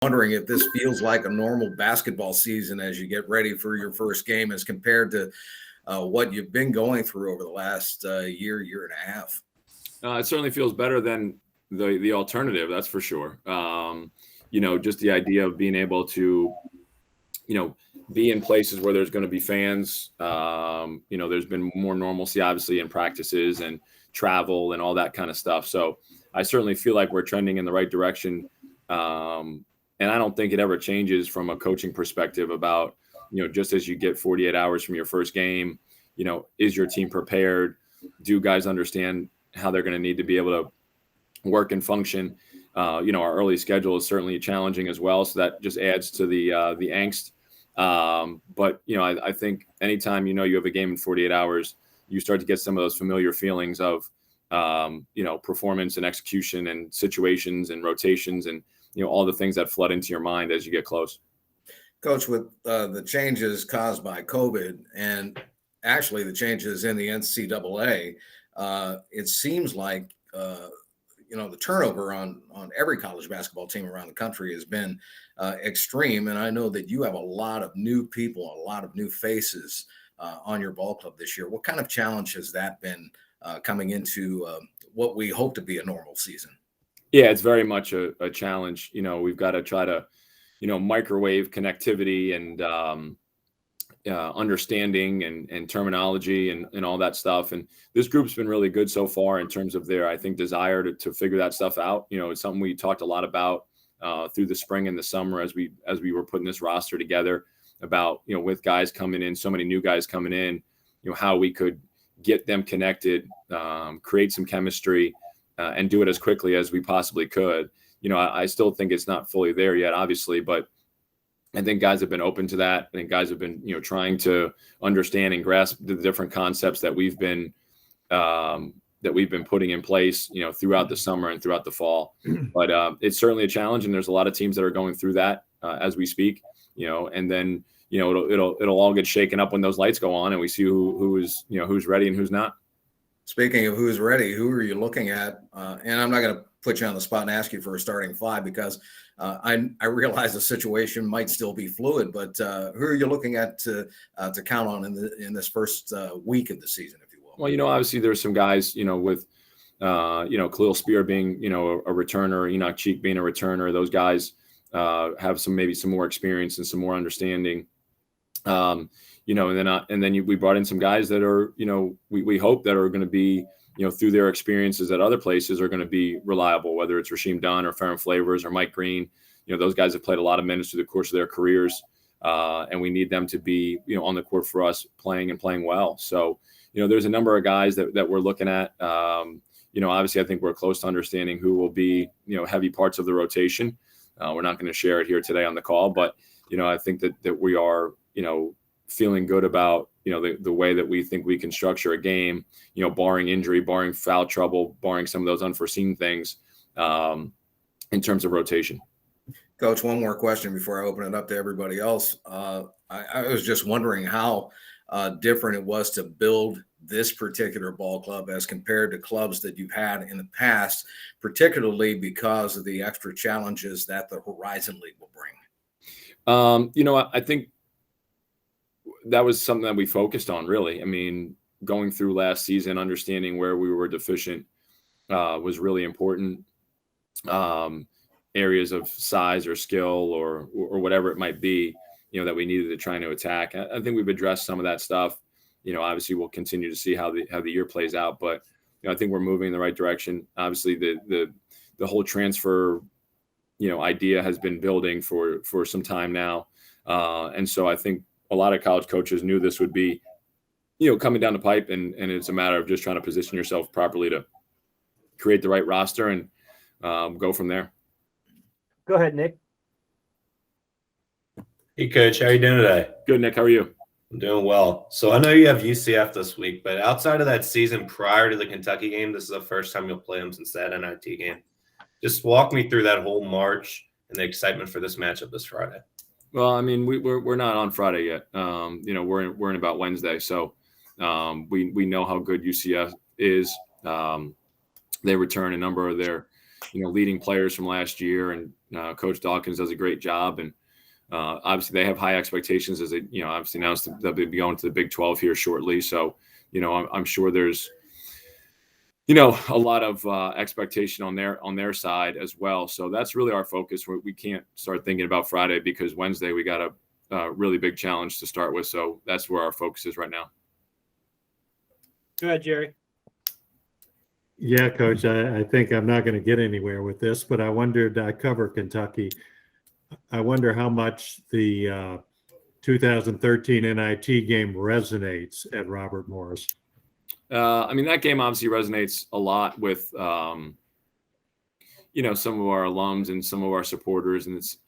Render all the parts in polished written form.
wondering if this feels like a normal basketball season as you get ready for your first game as compared to what you've been going through over the last year and a half. It certainly feels better than the alternative, that's for sure. Just the idea of being able to, be in places where there's going to be fans. There's been more normalcy, obviously, in practices and travel and all that kind of stuff. So I certainly feel like we're trending in the right direction. And I don't think it ever changes from a coaching perspective about, just as you get 48 hours from your first game, is your team prepared? Do guys understand how they're going to need to be able to work and function? Our early schedule is certainly challenging as well. So that just adds to the angst. But I think anytime, you have a game in 48 hours, you start to get some of those familiar feelings of, performance and execution and situations and rotations and, all the things that flood into your mind as you get close. Coach, with the changes caused by COVID and actually the changes in the NCAA, it seems like, the turnover on every college basketball team around the country has been extreme. And I know that you have a lot of new people, a lot of new faces on your ball club this year. What kind of challenge has that been coming into what we hope to be a normal season? Yeah, it's very much a challenge. We've got to try to, microwave connectivity and understanding and terminology and all that stuff. And this group's been really good so far in terms of their, I think, desire to figure that stuff out. It's something we talked a lot about through the spring and the summer as we were putting this roster together about, with guys coming in, so many new guys coming in, how we could get them connected, create some chemistry, and do it as quickly as we possibly could. I still think it's not fully there yet, obviously, but I think guys have been open to that. I think guys have been, trying to understand and grasp the different concepts that we've been putting in place, throughout the summer and throughout the fall. But it's certainly a challenge, and there's a lot of teams that are going through that as we speak. And then it'll all get shaken up when those lights go on and we see who's ready and who's not. Speaking of who's ready, who are you looking at? And I'm not going to put you on the spot and ask you for a starting five because I realize the situation might still be fluid. But who are you looking at to count on in this first week of the season, if you will? Well, obviously there's some guys, with Khalil Spear being a returner, Enoch Cheek being a returner. Those guys have maybe some more experience and some more understanding. And then we brought in some guys that are, we hope that are going to be, through their experiences at other places are going to be reliable, whether it's Rasheem Dunn or Ferrum Flavors or Mike Green. Those guys have played a lot of minutes through the course of their careers. And we need them to be, on the court for us playing well. So, there's a number of guys that we're looking at. Obviously I think we're close to understanding who will be, heavy parts of the rotation. We're not going to share it here today on the call, but, I think that we are, feeling good about, the way that we think we can structure a game, barring injury, barring foul trouble, barring some of those unforeseen things in terms of rotation. Coach, one more question before I open it up to everybody else. I was just wondering how different it was to build this particular ball club as compared to clubs that you've had in the past, particularly because of the extra challenges that the Horizon League will bring. I think that was something that we focused on, really. I mean, going through last season, understanding where we were deficient was really important. Areas of size or skill or whatever it might be, that we needed to try to attack. I think we've addressed some of that stuff. Obviously we'll continue to see how the year plays out, but I think we're moving in the right direction. Obviously the whole transfer, idea has been building for some time now. And so I think a lot of college coaches knew this would be, coming down the pipe, and it's a matter of just trying to position yourself properly to create the right roster and go from there. Go ahead, Nick. Hey, Coach. How are you doing today? Good, Nick. How are you? I'm doing well. So I know you have UCF this week, but outside of that season prior to the Kentucky game, this is the first time you'll play them since that NIT game. Just walk me through that whole March and the excitement for this matchup this Friday. Well, I mean, we're not on Friday yet. We're in about Wednesday, so we know how good UCF is. They return a number of their leading players from last year, and Coach Dawkins does a great job. And obviously they have high expectations as they, obviously announced that they'll be going to the Big 12 here shortly. So, I'm sure there's, a lot of expectation on their side as well. So that's really our focus. We can't start thinking about Friday because Wednesday we got a really big challenge to start with. So that's where our focus is right now. Go ahead, Jerry. Yeah, Coach, I think I'm not going to get anywhere with this, but I wondered, I cover Kentucky. I wonder how much the 2013 NIT game resonates at Robert Morris. That game obviously resonates a lot with, some of our alums and some of our supporters. And it's,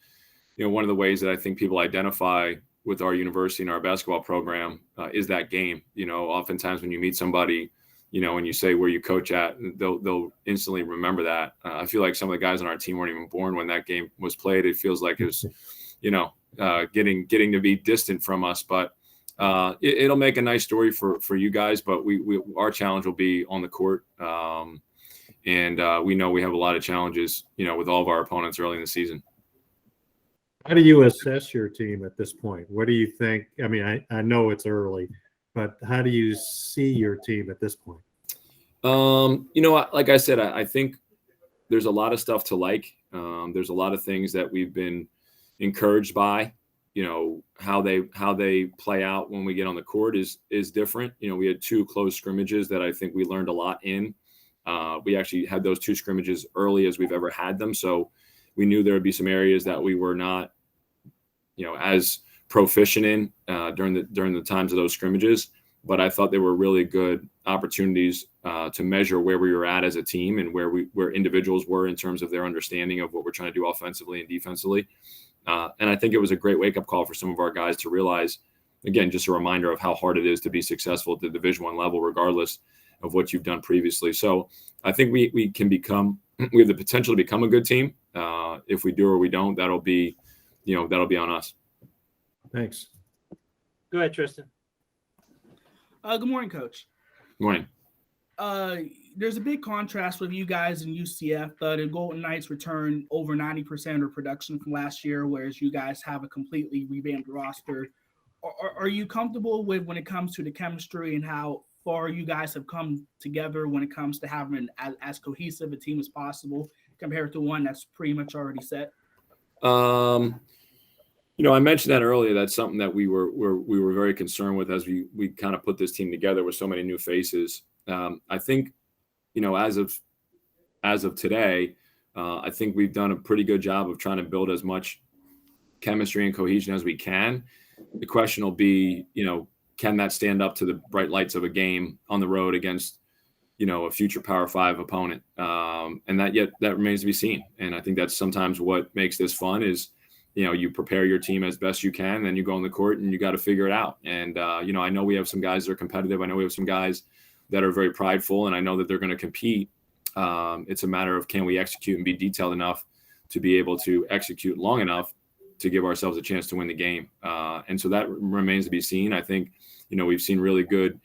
one of the ways that I think people identify with our university and our basketball program is that game. Oftentimes when you meet somebody, and you say where you coach at, they'll instantly remember that. I feel like some of the guys on our team weren't even born when that game was played. It feels like it was, getting to be distant from us, but it'll make a nice story for you guys. But our challenge will be on the court, and we know we have a lot of challenges, with all of our opponents early in the season. How do you assess your team at this point? What do you think? I mean, I know it's early, but how do you see your team at this point? Like I said, I think there's a lot of stuff to like. There's a lot of things that we've been encouraged by. How they play out when we get on the court is different. We had 2 close scrimmages that I think we learned a lot in. We actually had those 2 scrimmages early as we've ever had them. So we knew there would be some areas that we were not, as proficient in during the times of those scrimmages. But I thought they were really good opportunities to measure where we were at as a team and where individuals were in terms of their understanding of what we're trying to do offensively and defensively. And I think it was a great wake-up call for some of our guys to realize, again, just a reminder of how hard it is to be successful at the Division I level, regardless of what you've done previously. So I think we have the potential to become a good team. If we do or we don't, that'll be on us. Thanks. Go ahead, Tristan. Good morning, Coach. Good morning. There's a big contrast with you guys and UCF. The Golden Knights return over 90% of production from last year, whereas you guys have a completely revamped roster. Are you comfortable with when it comes to the chemistry and how far you guys have come together when it comes to having as cohesive a team as possible compared to one that's pretty much already set? I mentioned that earlier. That's something that we were very concerned with as we kind of put this team together with so many new faces. I think, as of today, I think we've done a pretty good job of trying to build as much chemistry and cohesion as we can. The question will be, can that stand up to the bright lights of a game on the road against, a future Power 5 opponent? And that remains to be seen. And I think that's sometimes what makes this fun is, you prepare your team as best you can, then you go on the court and you got to figure it out. And, I know we have some guys that are competitive. I know we have some guys that are very prideful, and I know that they're going to compete. It's a matter of, can we execute and be detailed enough to be able to execute long enough to give ourselves a chance to win the game. And so that remains to be seen. I think, we've seen really good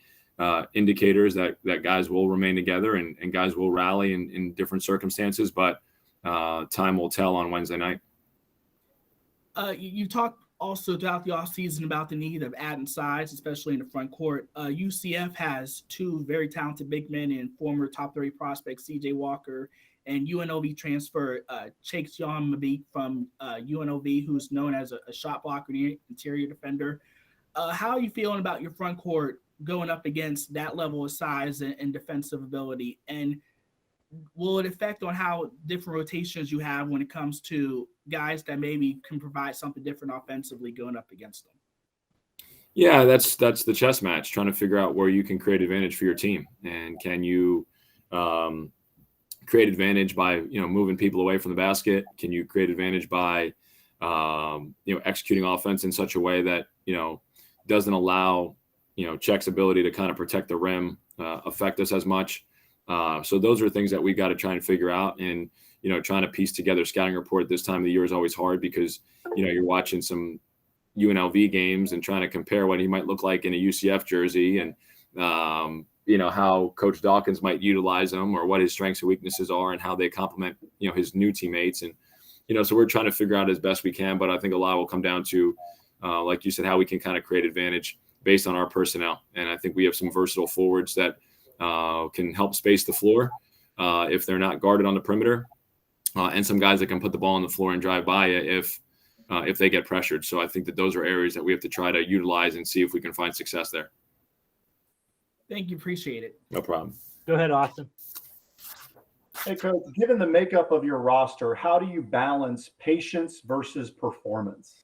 indicators that guys will remain together and guys will rally in different circumstances, but time will tell on Wednesday night. You talked also throughout the offseason about the need of adding size, especially in the front court. UCF has 2 very talented big men and former top 30 prospects, C.J. Walker and UNLV transfer Chase Young from UNLV, who's known as a shot blocker and interior defender. How are you feeling about your front court going up against that level of size and defensive ability? And will it affect on how different rotations you have when it comes to guys that maybe can provide something different offensively going up against them? Yeah, that's the chess match, trying to figure out where you can create advantage for your team. And can you create advantage by, moving people away from the basket? Can you create advantage by, executing offense in such a way that, doesn't allow, Czech's ability to kind of protect the rim affect us as much? So those are things that we got to try and figure out. And, trying to piece together scouting report this time of the year is always hard because, you're watching some UNLV games and trying to compare what he might look like in a UCF jersey and, how Coach Dawkins might utilize them or what his strengths and weaknesses are and how they complement, his new teammates. And, so we're trying to figure out as best we can, but I think a lot will come down to, like you said, how we can kind of create advantage based on our personnel. And I think we have some versatile forwards that can help space the floor if they're not guarded on the perimeter, and some guys that can put the ball on the floor and drive by if they get pressured. So I think that those are areas that we have to try to utilize and see if we can find success there. Thank you. Appreciate it. No problem. Go ahead, Austin. Hey, Coach, given the makeup of your roster, how do you balance patience versus performance?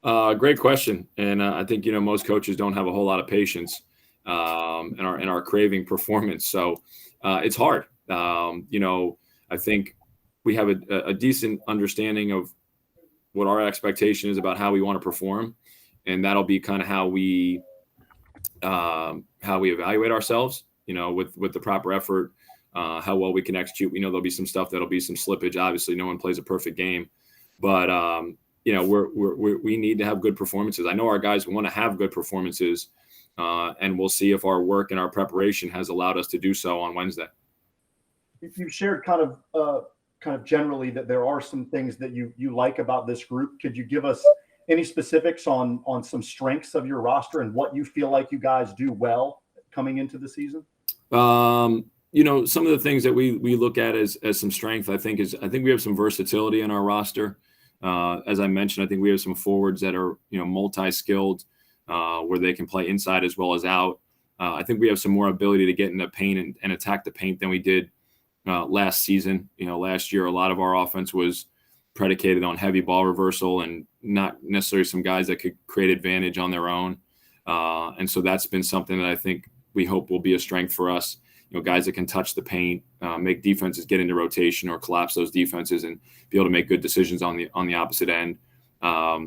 Great question. And I think, most coaches don't have a whole lot of patience and are craving performance. So it's hard. I think we have a decent understanding of what our expectation is about how we want to perform. And that'll be kind of how we evaluate ourselves, with the proper effort, how well we can execute. We know there'll be some stuff that'll be some slippage. Obviously, no one plays a perfect game, but we need to have good performances. I know our guys want to have good performances, and we'll see if our work and our preparation has allowed us to do so on Wednesday. You shared kind of generally that there are some things that you like about this group. Could you give us any specifics on some strengths of your roster and what you feel like you guys do well coming into the season? Some of the things that we look at as some strength, I think we have some versatility in our roster. As I mentioned, I think we have some forwards that are, multi-skilled, where they can play inside as well as out. I think we have some more ability to get in the paint and attack the paint than we did last season. Last year, a lot of our offense was predicated on heavy ball reversal and not necessarily some guys that could create advantage on their own. And so that's been something that I think we hope will be a strength for us. Guys that can touch the paint, make defenses get into rotation or collapse those defenses and be able to make good decisions on the opposite end. I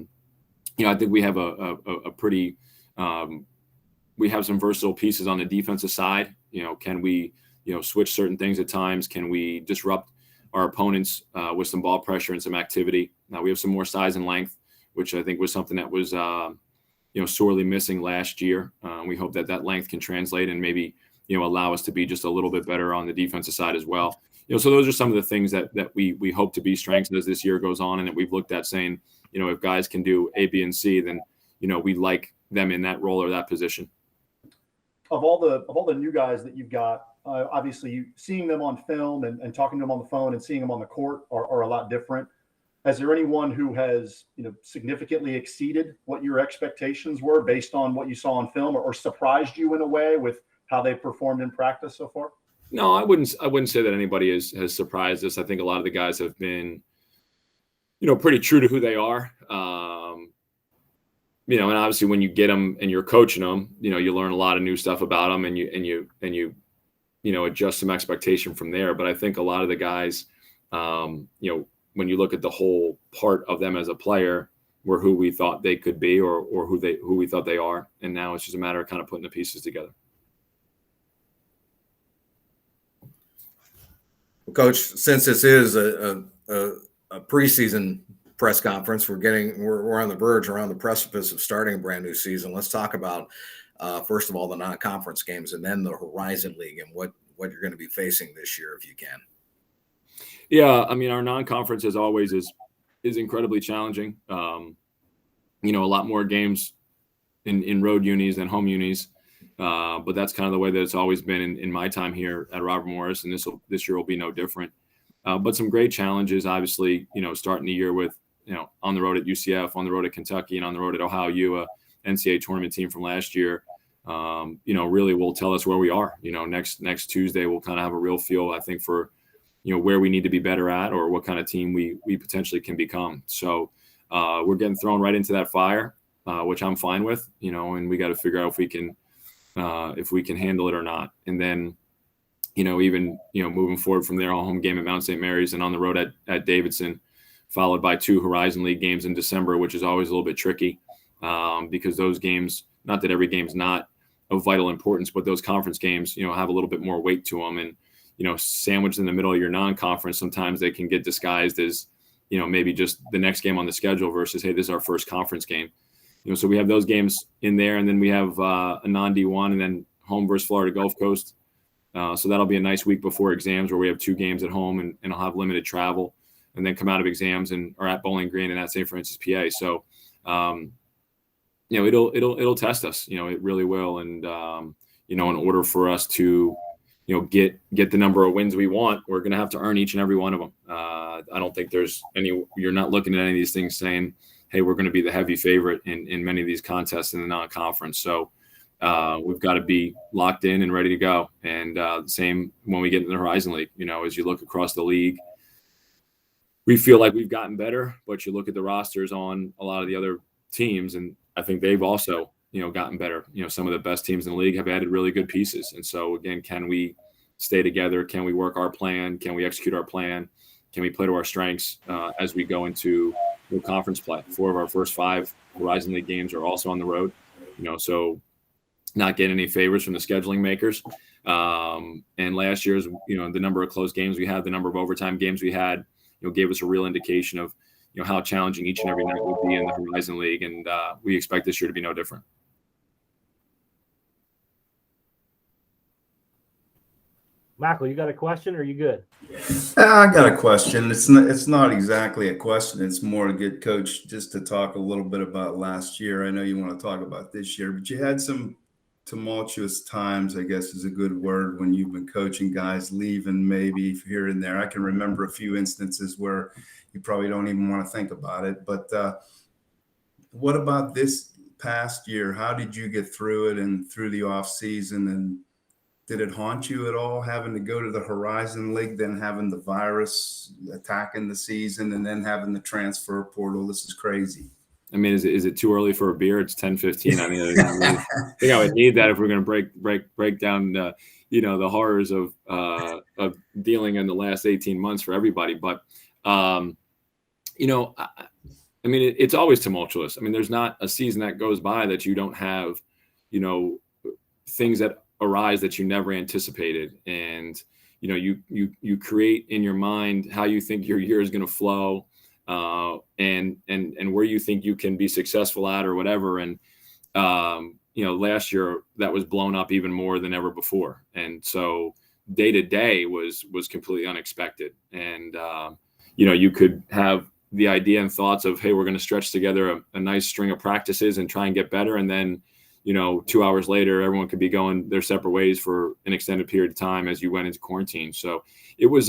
think we have a pretty we have some versatile pieces on the defensive side. Can we switch certain things at times? Can we disrupt our opponents with some ball pressure and some activity? Now we have some more size and length, which I think was something that was sorely missing last year. We hope that length can translate and maybe allow us to be just a little bit better on the defensive side as well. So those are some of the things that we hope to be strengths as this year goes on, and that we've looked at saying, if guys can do A, B, and C, then we like them in that role or that position. Of all the new guys that you've got, obviously seeing them on film and talking to them on the phone and seeing them on the court are a lot different. Is there anyone who has significantly exceeded what your expectations were based on what you saw on film, or surprised you in a way with how they performed in practice so far? No, I wouldn't say that anybody has surprised us. I think a lot of the guys have been, pretty true to who they are. And obviously when you get them and you're coaching them, you learn a lot of new stuff about them and you adjust some expectation from there. But I think a lot of the guys, when you look at the whole part of them as a player, were who we thought they could be or who we thought they are. And now it's just a matter of kind of putting the pieces together. Coach, since this is a preseason press conference, we're on the verge, we're on the precipice of starting a brand new season. Let's talk about first of all the non-conference games and then the Horizon League and what you're going to be facing this year if you can. Yeah, I mean, our non-conference as always is incredibly challenging. A lot more games in road unis than home unis. But that's kind of the way that it's always been in my time here at Robert Morris, and this year will be no different. But some great challenges, obviously, starting the year with, on the road at UCF, on the road at Kentucky, and on the road at Ohio U, a NCAA tournament team from last year, really will tell us where we are. Next Tuesday, we'll kind of have a real feel, I think, for, where we need to be better at or what kind of team we potentially can become. So we're getting thrown right into that fire, which I'm fine with, and we got to figure out if we can handle it or not. And then, even, moving forward from there, a home game at Mount St. Mary's and on the road at Davidson, followed by 2 Horizon League games in December, which is always a little bit tricky because those games, not that every game's not of vital importance, but those conference games, have a little bit more weight to them. And, sandwiched in the middle of your non-conference, sometimes they can get disguised as, maybe just the next game on the schedule versus, hey, this is our first conference game. So we have those games in there, and then we have a non-D1 and then home versus Florida Gulf Coast. So that'll be a nice week before exams where we have 2 games at home and I'll have limited travel, and then come out of exams and are at Bowling Green and at St. Francis, PA. So, it'll test us, it really will. And, in order for us to, get the number of wins we want, we're going to have to earn each and every one of them. I don't think you're not looking at any of these things saying, hey, we're going to be the heavy favorite in many of these contests in the non-conference. So, we've got to be locked in and ready to go. And same when we get in the Horizon League, as you look across the league, we feel like we've gotten better, but you look at the rosters on a lot of the other teams, and I think they've also, gotten better. Some of the best teams in the league have added really good pieces. And so again, can we stay together? Can we work our plan? Can we execute our plan? Can we play to our strengths as we go into the conference play? 4 of our first 5 Horizon League games are also on the road, so not getting any favors from the scheduling makers. And last year's, the number of close games we had, the number of overtime games we had, gave us a real indication of, how challenging each and every night would be in the Horizon League. And we expect this year to be no different. Michael, you got a question or are you good? I got a question. It's not exactly a question. It's more to get Coach just to talk a little bit about last year. I know you want to talk about this year, but you had some tumultuous times, I guess is a good word, when you've been coaching guys leaving maybe here and there. I can remember a few instances where you probably don't even want to think about it. But what about this past year? How did you get through it and through the off season? And did it haunt you at all, having to go to the Horizon League, then having the virus attacking the season, and then having the transfer portal? This is crazy. I mean, is it too early for a beer? It's 10:15. I mean, I think I would need that if we're going to break down, the horrors of dealing in the last 18 months for everybody. But, it's always tumultuous. I mean, there's not a season that goes by that you don't have, things that arise that you never anticipated. And, you create in your mind how you think your year is going to flow. And where you think you can be successful at or whatever. And, last year that was blown up even more than ever before. And so day to day was completely unexpected. And, you could have the idea and thoughts of, hey, we're going to stretch together a nice string of practices and try and get better. And then, 2 hours later, everyone could be going their separate ways for an extended period of time as you went into quarantine. So it was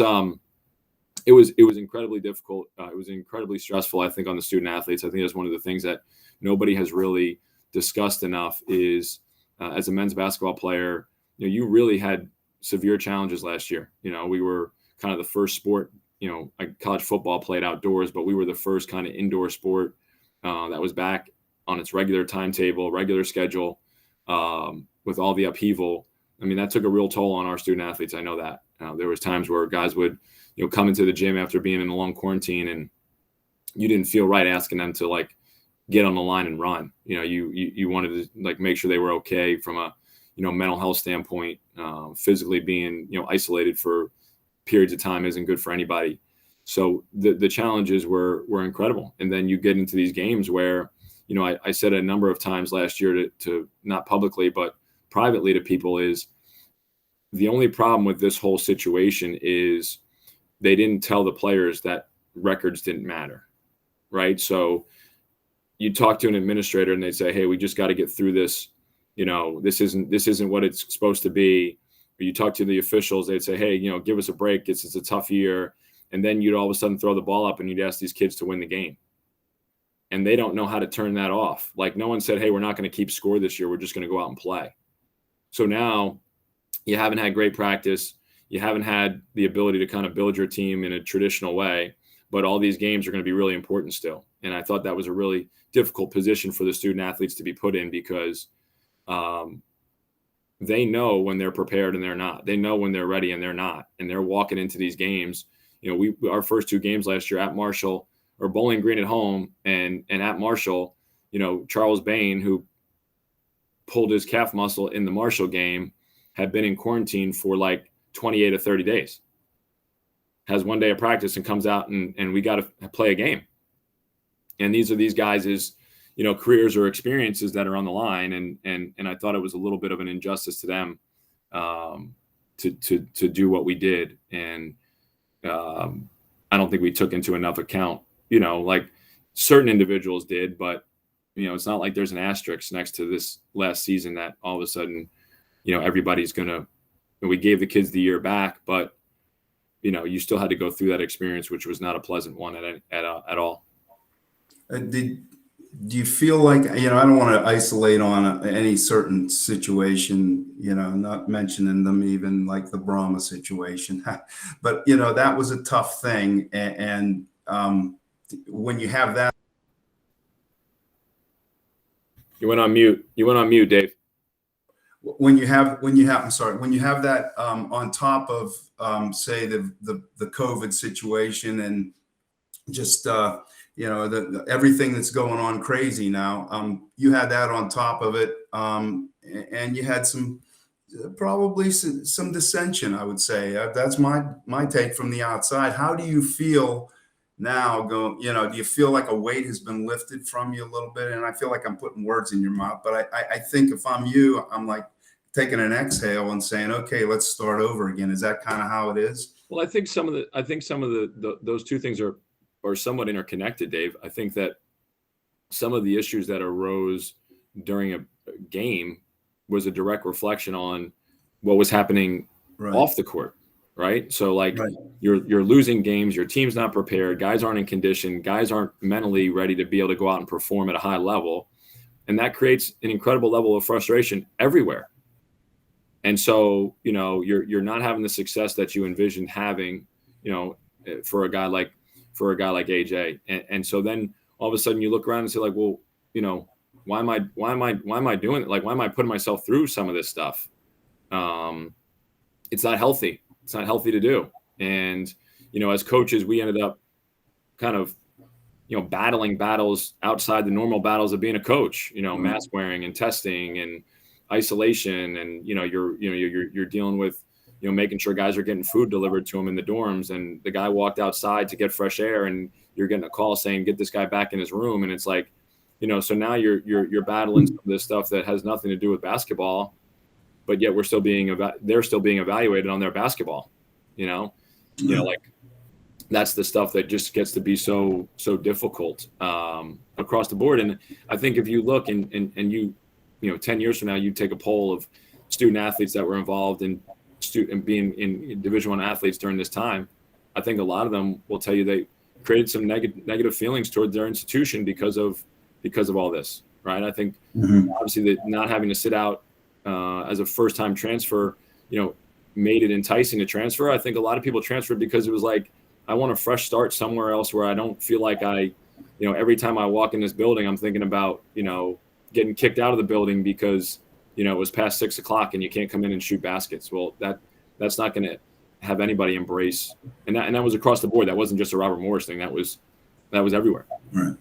incredibly difficult. It was incredibly stressful, I think, on the student athletes. I think that's one of the things that nobody has really discussed enough is as a men's basketball player, you really had severe challenges last year. We were kind of the first sport, like college football played outdoors, but we were the first kind of indoor sport that was back on its regular timetable, regular schedule with all the upheaval. I mean, that took a real toll on our student athletes. I know that. There was times where guys would come into the gym after being in a long quarantine and you didn't feel right asking them to get on the line and run. You wanted to make sure they were okay from a, mental health standpoint. Physically being, isolated for periods of time isn't good for anybody. So the challenges were incredible. And then you get into these games where, I said a number of times last year to not publicly, but privately to people is the only problem with this whole situation is they didn't tell the players that records didn't matter, right? So you talk to an administrator and they say, hey, we just got to get through this. This isn't what it's supposed to be. But you talk to the officials, they'd say, hey, give us a break. It's a tough year. And then you'd all of a sudden throw the ball up and you'd ask these kids to win the game. And they don't know how to turn that off. No one said, hey, we're not going to keep score this year. We're just going to go out and play. So now you haven't had great practice. You haven't had the ability to kind of build your team in a traditional way, but all these games are going to be really important still. And I thought that was a really difficult position for the student athletes to be put in because they know when they're prepared and they're not. They know when they're ready and they're not. And they're walking into these games. Our first 2 games last year at Marshall or Bowling Green at home and at Marshall, Charles Bain, who pulled his calf muscle in the Marshall game, had been in quarantine for 28 to 30 days, has 1 day of practice and comes out and we got to play a game. And these guys is, careers or experiences that are on the line. And I thought it was a little bit of an injustice to them to do what we did. And I don't think we took into enough account, like certain individuals did, but it's not like there's an asterisk next to this last season that all of a sudden, everybody's we gave the kids the year back, but you still had to go through that experience, which was not a pleasant one at all. Do you feel like, I don't want to isolate on any certain situation, not mentioning them, even like the Brahma situation, but that was a tough thing. And when you have that. You went on mute, Dave. When you have that on top of say the COVID situation and just everything that's going on crazy now, you had that on top of it, and you had probably some dissension, I would say. That's my take from the outside. How do you feel now? Do you feel like a weight has been lifted from you a little bit? And I feel like I'm putting words in your mouth, but I think if I'm you, I'm like taking an exhale and saying, okay, let's start over again. Is that kind of how it is? Well, I think some of those two things are somewhat interconnected, Dave. I think that some of the issues that arose during a game was a direct reflection on what was happening off the court, right? So you're losing games, your team's not prepared, guys aren't in condition, guys aren't mentally ready to be able to go out and perform at a high level. And that creates an incredible level of frustration everywhere. And so, you're not having the success that you envisioned having, for a guy like AJ. And so then all of a sudden you look around and say like, well, why am I doing it? Like, why am I putting myself through some of this stuff? It's not healthy. It's not healthy to do. And, as coaches, we ended up kind of, battling battles outside the normal battles of being a coach, mask wearing and testing and isolation. And, you're dealing with, making sure guys are getting food delivered to them in the dorms. And the guy walked outside to get fresh air and you're getting a call saying, get this guy back in his room. And it's like, so now you're battling some of this stuff that has nothing to do with basketball, but yet they're still being evaluated on their basketball, like that's the stuff that just gets to be so difficult across the board. And I think if you look and 10 years from now, you take a poll of student athletes that were involved in being in Division I athletes during this time, I think a lot of them will tell you they created some negative feelings toward their institution because of all this, right? I think obviously that not having to sit out as a first-time transfer, made it enticing to transfer. I think a lot of people transferred because it was like, I want a fresh start somewhere else where I don't feel like every time I walk in this building, I'm thinking about, getting kicked out of the building because, it was past 6 o'clock and you can't come in and shoot baskets. Well, that's not going to have anybody embrace. And that was across the board. That wasn't just a Robert Morris thing. That was everywhere. Right.